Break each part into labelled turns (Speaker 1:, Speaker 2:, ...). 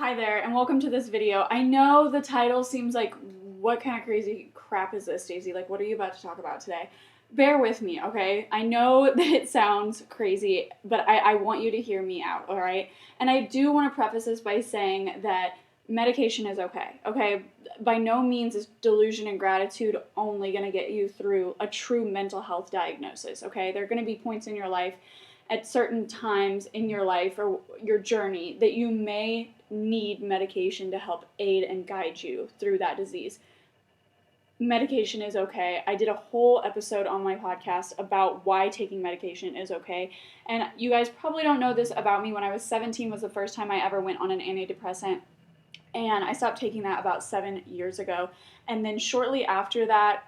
Speaker 1: Hi there, and welcome to this video. I know the title seems like, what kind of crazy crap is this, Daisy? Like, what are you about to talk about today? Bear with me, okay? I know that it sounds crazy, but I want you to hear me out, all right? And I do want to preface this by saying that medication is okay, okay? By no means is delusion and gratitude only going to get you through a true mental health diagnosis, okay? There are going to be points in your life at certain times in your life or your journey that you may need medication to help aid and guide you through that disease. Medication is okay. I did a whole episode on my podcast about why taking medication is okay. And you guys probably don't know this about me. When I was 17 was the first time I ever went on an antidepressant. And I stopped taking that about 7 years ago. And then shortly after that,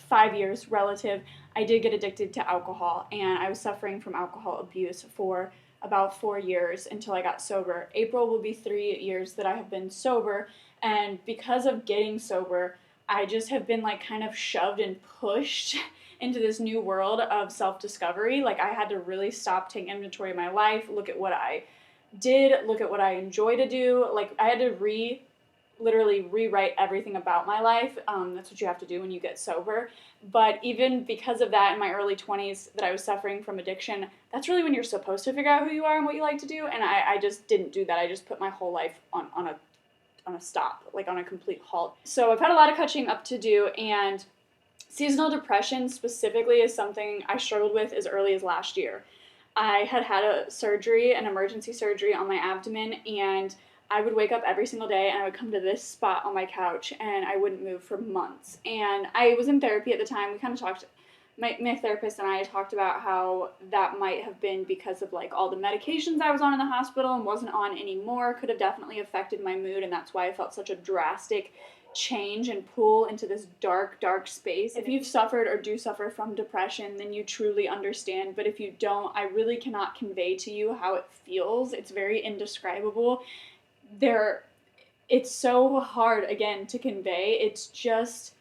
Speaker 1: 5 years relative, I did get addicted to alcohol, and I was suffering from alcohol abuse for about 4 years until I got sober. April will be 3 years that I have been sober, and because of getting sober, I just have been like kind of shoved and pushed into this new world of self-discovery. Like, I had to really stop, take inventory of my life, look at what I did, look at what I enjoy to do. Like, I had to literally rewrite everything about my life. That's what you have to do when you get sober. But even because of that, in my early 20s, that I was suffering from addiction, that's really when you're supposed to figure out who you are and what you like to do. And I just didn't do that. I just put my whole life on a stop, like on a complete halt. So I've had a lot of catching up to do, and seasonal depression specifically is something I struggled with as early as last year. I had a surgery, an emergency surgery on my abdomen, and I would wake up every single day and I would come to this spot on my couch and I wouldn't move for months. And I was in therapy at the time. We kind of talked, my therapist and I talked about how that might have been because of like all the medications I was on in the hospital and wasn't on anymore could have definitely affected my mood, and that's why I felt such a drastic change and pull into this dark space. If you've suffered or do suffer from depression, then you truly understand. But if you don't, I really cannot convey to you how it feels. It's very indescribable. It's so hard, again, to convey. It's just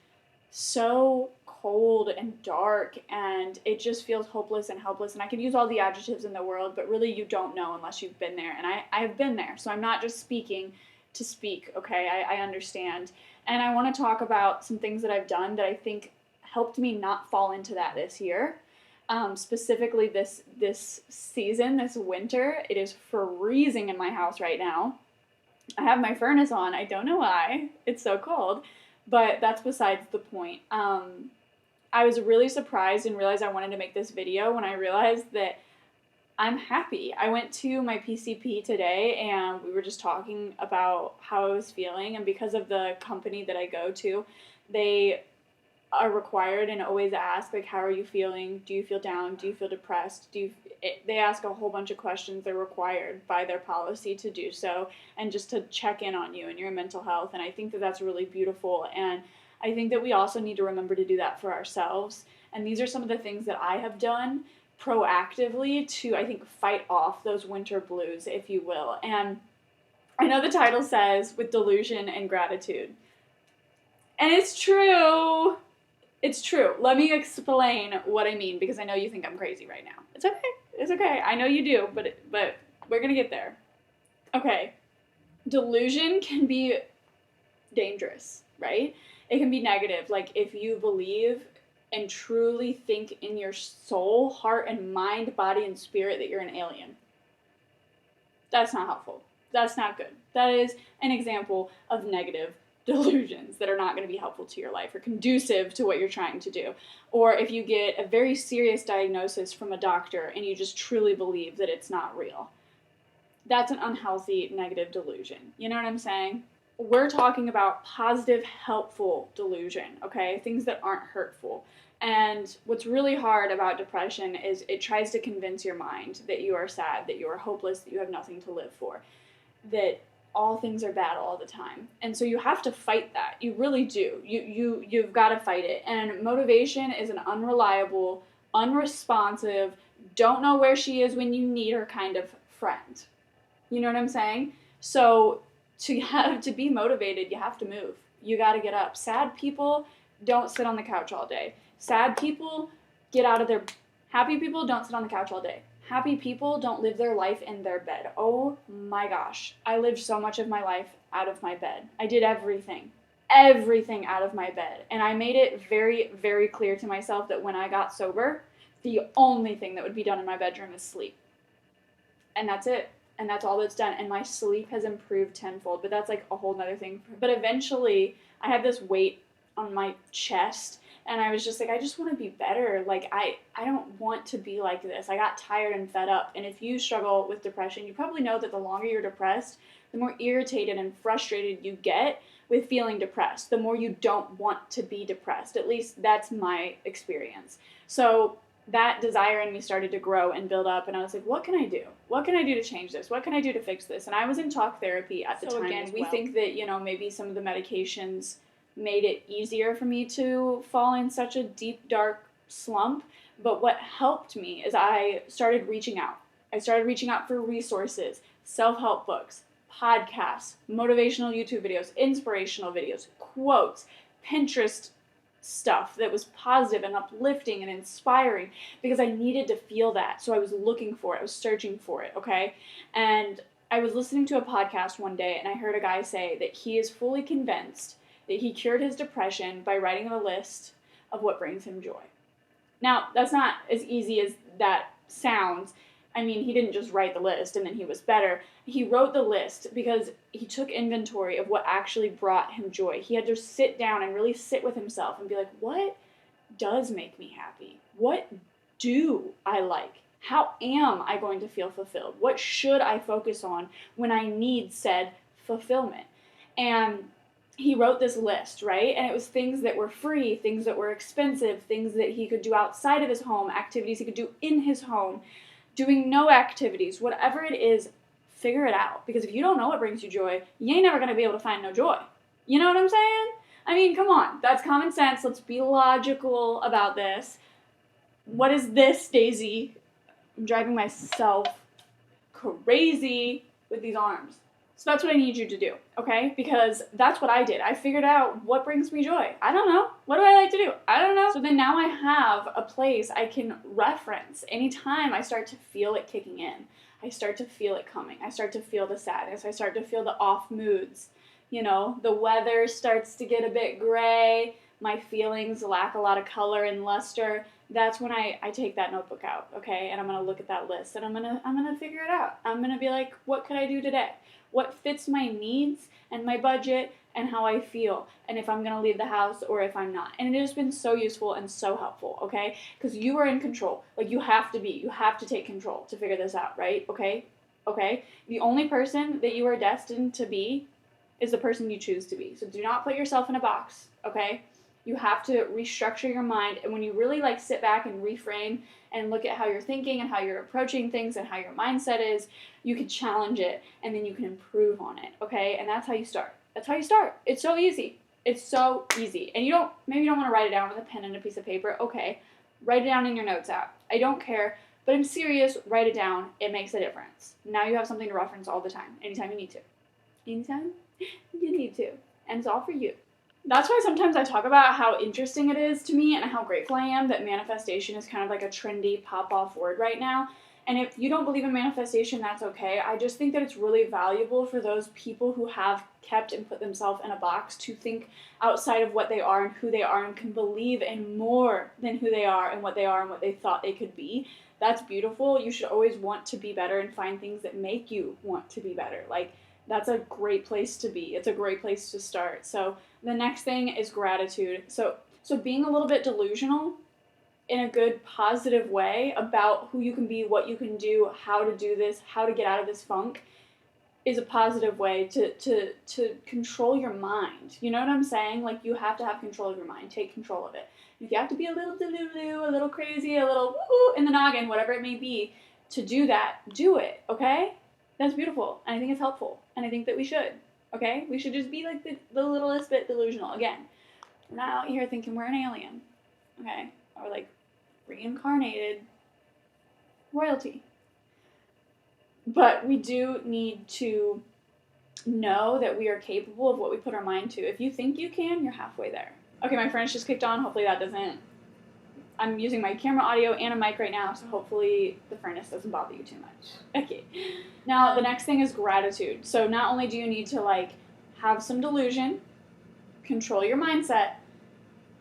Speaker 1: so cold and dark, and it just feels hopeless and helpless. And I could use all the adjectives in the world, but really you don't know unless you've been there. And I have been there, so I'm not just speaking to speak, okay? I understand. And I want to talk about some things that I've done that I think helped me not fall into that this year. Specifically this season, this winter. It is freezing in my house right now. I have my furnace on. I don't know why. It's so cold. But that's besides the point. I was really surprised and realized I wanted to make this video when I realized that I'm happy. I went to my PCP today and we were just talking about how I was feeling. And because of the company that I go to, they are required and always ask, like, how are you feeling? Do you feel down? Do you feel depressed? They ask a whole bunch of questions. They're required by their policy to do so, and just to check in on you and your mental health. And I think that that's really beautiful. And I think that we also need to remember to do that for ourselves. And these are some of the things that I have done proactively to, I think, fight off those winter blues, if you will. And I know the title says with delusion and gratitude. And it's true. It's true. Let me explain what I mean, because I know you think I'm crazy right now. It's okay. It's okay. I know you do, but we're going to get there. Okay. Delusion can be dangerous, right? It can be negative. Like, if you believe and truly think in your soul, heart, and mind, body, and spirit that you're an alien. That's not helpful. That's not good. That is an example of negative delusions that are not going to be helpful to your life or conducive to what you're trying to do. Or if you get a very serious diagnosis from a doctor and you just truly believe that it's not real. That's an unhealthy, negative delusion. You know what I'm saying? We're talking about positive, helpful delusion, okay? Things that aren't hurtful. And what's really hard about depression is it tries to convince your mind that you are sad, that you are hopeless, that you have nothing to live for, that all things are bad all the time. And so you have to fight that. You really do. You've got to fight it. And motivation is an unreliable, unresponsive, don't know where she is when you need her kind of friend. You know what I'm saying? So to be motivated, you have to move. You got to get up. Sad people don't sit on the couch all day. Sad people get out of their... Happy people don't sit on the couch all day. Happy people don't live their life in their bed. Oh my gosh. I lived so much of my life out of my bed. I did everything out of my bed. And I made it very, very clear to myself that when I got sober, the only thing that would be done in my bedroom is sleep. And that's it. And that's all that's done. And my sleep has improved tenfold. But that's like a whole nother thing. But eventually, I had this weight on my chest. And I was just like, I just want to be better. Like, I don't want to be like this. I got tired and fed up. And if you struggle with depression, you probably know that the longer you're depressed, the more irritated and frustrated you get with feeling depressed. The more you don't want to be depressed. At least that's my experience. So that desire in me started to grow and build up, and I was like, what can I do? What can I do to change this? What can I do to fix this? And I was in talk therapy at the time. So again, we think that, maybe some of the medications made it easier for me to fall in such a deep, dark slump. But what helped me is I started reaching out. I started reaching out for resources, self-help books, podcasts, motivational YouTube videos, inspirational videos, quotes, Pinterest stuff that was positive and uplifting and inspiring, because I needed to feel that. So I was looking for it. I was searching for it, okay? And I was listening to a podcast one day, and I heard a guy say that he is fully convinced that he cured his depression by writing a list of what brings him joy. Now, that's not as easy as that sounds. I mean, he didn't just write the list and then he was better. He wrote the list because he took inventory of what actually brought him joy. He had to sit down and really sit with himself and be like, what does make me happy? What do I like? How am I going to feel fulfilled? What should I focus on when I need said fulfillment? And he wrote this list, right? And it was things that were free, things that were expensive, things that he could do outside of his home, activities he could do in his home, doing no activities, whatever it is, figure it out. Because if you don't know what brings you joy, you ain't never going to be able to find no joy. You know what I'm saying? I mean, come on. That's common sense. Let's be logical about this. What is this, Daisy? I'm driving myself crazy with these arms. So that's what I need you to do, okay? Because that's what I did. I figured out what brings me joy. I don't know. What do I like to do? I don't know. So then now I have a place I can reference anytime I start to feel it kicking in. I start to feel it coming. I start to feel the sadness. I start to feel the off moods. The weather starts to get a bit gray. My feelings lack a lot of color and luster. That's when I take that notebook out, okay? And I'm going to look at that list and I'm going to figure it out. I'm going to be like, what could I do today? What fits my needs and my budget and how I feel, and if I'm going to leave the house or if I'm not. And it has been so useful and so helpful, okay? Because you are in control. Like, you have to take control to figure this out, right? Okay? The only person that you are destined to be is the person you choose to be. So do not put yourself in a box, okay? You have to restructure your mind, and when you really sit back and reframe and look at how you're thinking and how you're approaching things and how your mindset is, you can challenge it and then you can improve on it, okay? And that's how you start. It's so easy. And maybe you don't want to write it down with a pen and a piece of paper. Okay, write it down in your notes app. I don't care, but I'm serious, write it down. It makes a difference. Now you have something to reference all the time, anytime you need to. Anytime you need to. And it's all for you. That's why sometimes I talk about how interesting it is to me and how grateful I am that manifestation is kind of like a trendy pop-off word right now. And if you don't believe in manifestation, that's okay. I just think that it's really valuable for those people who have kept and put themselves in a box to think outside of what they are and who they are and can believe in more than who they are and what they thought they could be. That's beautiful. You should always want to be better and find things that make you want to be better. That's a great place to be. It's a great place to start. So the next thing is gratitude. So being a little bit delusional in a good, positive way about who you can be, what you can do, how to do this, how to get out of this funk is a positive way to control your mind. You know what I'm saying? You have to have control of your mind. Take control of it. If you have to be a little delulu, a little crazy, a little woo in the noggin, whatever it may be, to do that, do it, okay? That's beautiful, and I think it's helpful, and I think that we should, okay? We should just be the littlest bit delusional. Again, we're not out here thinking we're an alien, okay? Or reincarnated royalty. But we do need to know that we are capable of what we put our mind to. If you think you can, you're halfway there. Okay, my French just kicked on. Hopefully that doesn't I'm using my camera audio and a mic right now, so hopefully the furnace doesn't bother you too much. Okay. Now, the next thing is gratitude. So not only do you need to, like, have some delusion, control your mindset,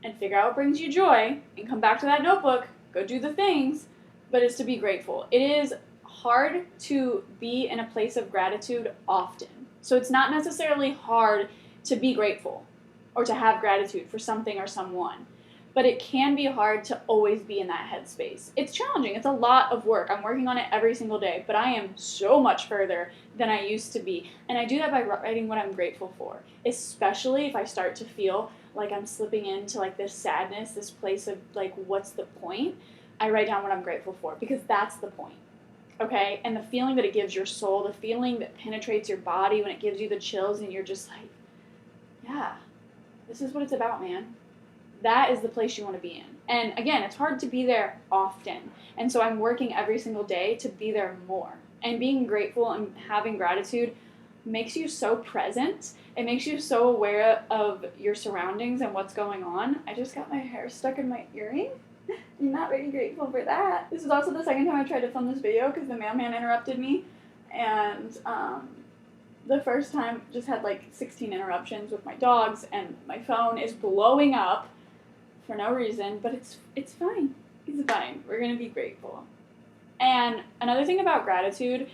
Speaker 1: and figure out what brings you joy, and come back to that notebook, go do the things, but it's to be grateful. It is hard to be in a place of gratitude often. So it's not necessarily hard to be grateful or to have gratitude for something or someone, but it can be hard to always be in that headspace. It's challenging. It's a lot of work. I'm working on it every single day, but I am so much further than I used to be. And I do that by writing what I'm grateful for, especially if I start to feel like I'm slipping into like this sadness, this place of like, what's the point? I write down what I'm grateful for, because that's the point. Okay? And the feeling that it gives your soul, the feeling that penetrates your body when it gives you the chills and you're just like, yeah, this is what it's about, man. That is the place you want to be in. And again, it's hard to be there often. And so I'm working every single day to be there more. And being grateful and having gratitude makes you so present. It makes you so aware of your surroundings and what's going on. I just got my hair stuck in my earring. I'm not very grateful for that. This is also the second time I tried to film this video because the mailman interrupted me. And the first time just had like 16 interruptions with my dogs, and my phone is blowing up for no reason, but it's fine. It's fine. We're going to be grateful. And another thing about gratitude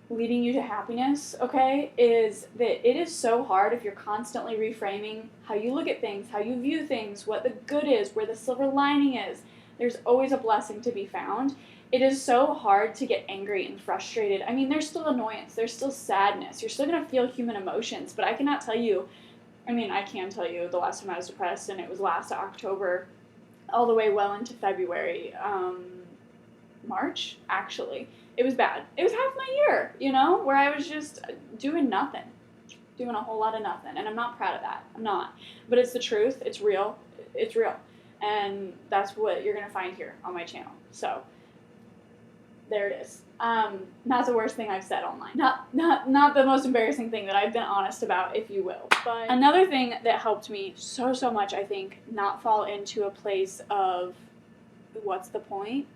Speaker 1: leading you to happiness, okay, is that it is so hard if you're constantly reframing how you look at things, how you view things, what the good is, where the silver lining is. There's always a blessing to be found. It is so hard to get angry and frustrated. I mean, there's still annoyance. There's still sadness. You're still going to feel human emotions, but I cannot tell you, I can tell you the last time I was depressed, and it was last October, all the way well into February, March, actually. It was bad. It was half my year, where I was just doing nothing, doing a whole lot of nothing, and I'm not proud of that. I'm not. But it's the truth. It's real. It's real. And that's what you're going to find here on my channel. So there it is. Not the worst thing I've said online. Not the most embarrassing thing that I've been honest about, if you will. But another thing that helped me so much, I think, not fall into a place of what's the point?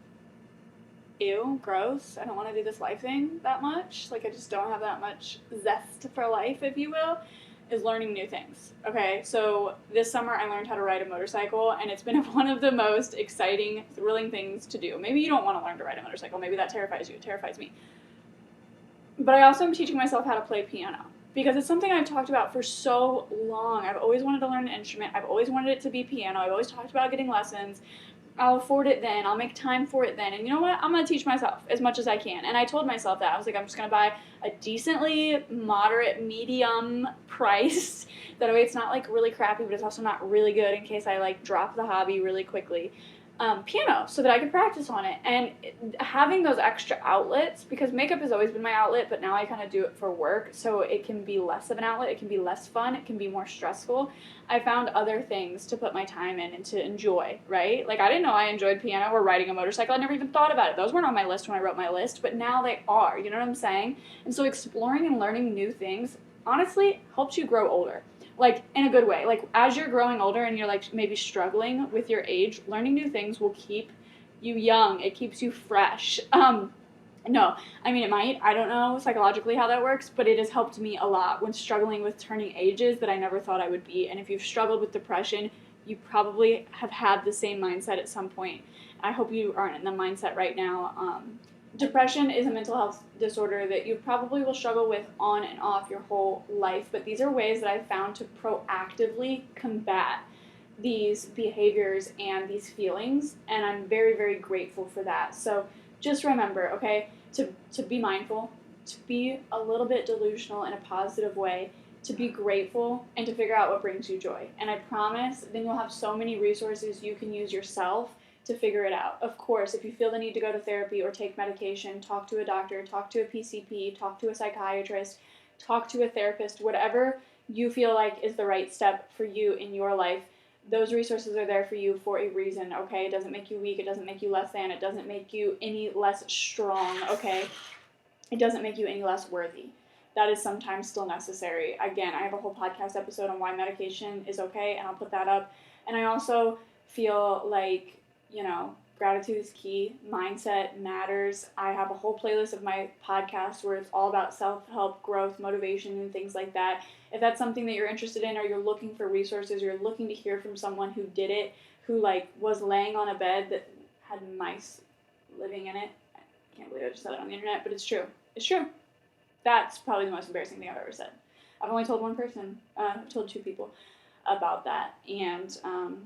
Speaker 1: Ew, gross. I don't want to do this life thing that much. Like, I just don't have that much zest for life, if you will, is learning new things. Okay, so this summer I learned how to ride a motorcycle, and it's been one of the most exciting, thrilling things to do. Maybe you don't want to learn to ride a motorcycle. Maybe that terrifies you. It terrifies me. But I also am teaching myself how to play piano, because it's something I've talked about for so long. I've always wanted to learn an instrument. I've always wanted it to be piano. I've always talked about getting lessons. I'll afford it then. I'll make time for it then. And you know what? I'm going to teach myself as much as I can. And I told myself that. I was like, I'm just going to buy a decently moderate, medium price. That way it's not like really crappy, but it's also not really good in case I like drop the hobby really quickly. Piano, so that I can practice on it. And having those extra outlets, because makeup has always been my outlet, but now I kind of do it for work, so it can be less of an outlet, it can be less fun, it can be more stressful. I found other things to put my time in and to enjoy, right? Like, I didn't know I enjoyed piano or riding a motorcycle. I never even thought about it. Those weren't on my list when I wrote my list, but now they are, you know what I'm saying? And so exploring and learning new things, honestly, helps you grow older. Like, in a good way. Like, as you're growing older and you're, like, maybe struggling with your age, learning new things will keep you young. It keeps you fresh. No, I mean, it might. I don't know psychologically how that works, but it has helped me a lot when struggling with turning ages that I never thought I would be. And if you've struggled with depression, you probably have had the same mindset at some point. I hope you aren't in the mindset right now. Depression is a mental health disorder that you probably will struggle with on and off your whole life, but these are ways that I've found to proactively combat these behaviors and these feelings, and I'm very, very grateful for that. So just remember, okay, to be mindful, to be a little bit delusional in a positive way, to be grateful, and to figure out what brings you joy. And I promise then you'll have so many resources you can use yourself to figure it out. Of course, if you feel the need to go to therapy or take medication, talk to a doctor, talk to a PCP, talk to a psychiatrist, talk to a therapist, whatever you feel like is the right step for you in your life. Those resources are there for you for a reason, okay? It doesn't make you weak. It doesn't make you less than. It doesn't make you any less strong, okay? It doesn't make you any less worthy. That is sometimes still necessary. Again, I have a whole podcast episode on why medication is okay, and I'll put that up. And I also feel like gratitude is key. Mindset matters. I have a whole playlist of my podcast where it's all about self-help, growth, motivation, and things like that. If that's something that you're interested in, or you're looking for resources, you're looking to hear from someone who did it, who was laying on a bed that had mice living in it. I can't believe I just said it on the internet, but it's true. It's true. That's probably the most embarrassing thing I've ever said. I've only told one person. I've told 2 people about that, and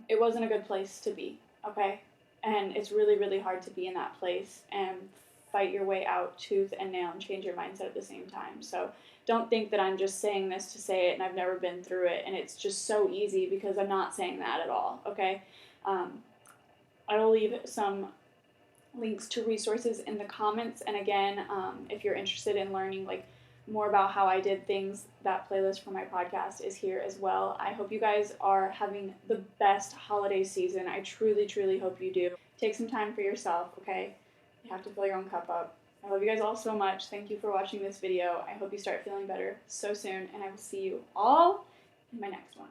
Speaker 1: it wasn't a good place to be. Okay. And it's really, really hard to be in that place and fight your way out tooth and nail and change your mindset at the same time. So don't think that I'm just saying this to say it and I've never been through it and it's just so easy, because I'm not saying that at all, okay? I will leave some links to resources in the comments. And again, if you're interested in learning more about how I did things, that playlist for my podcast is here as well. I hope you guys are having the best holiday season. I truly, truly hope you do. Take some time for yourself, okay? You have to fill your own cup up. I love you guys all so much. Thank you for watching this video. I hope you start feeling better so soon, and I will see you all in my next one.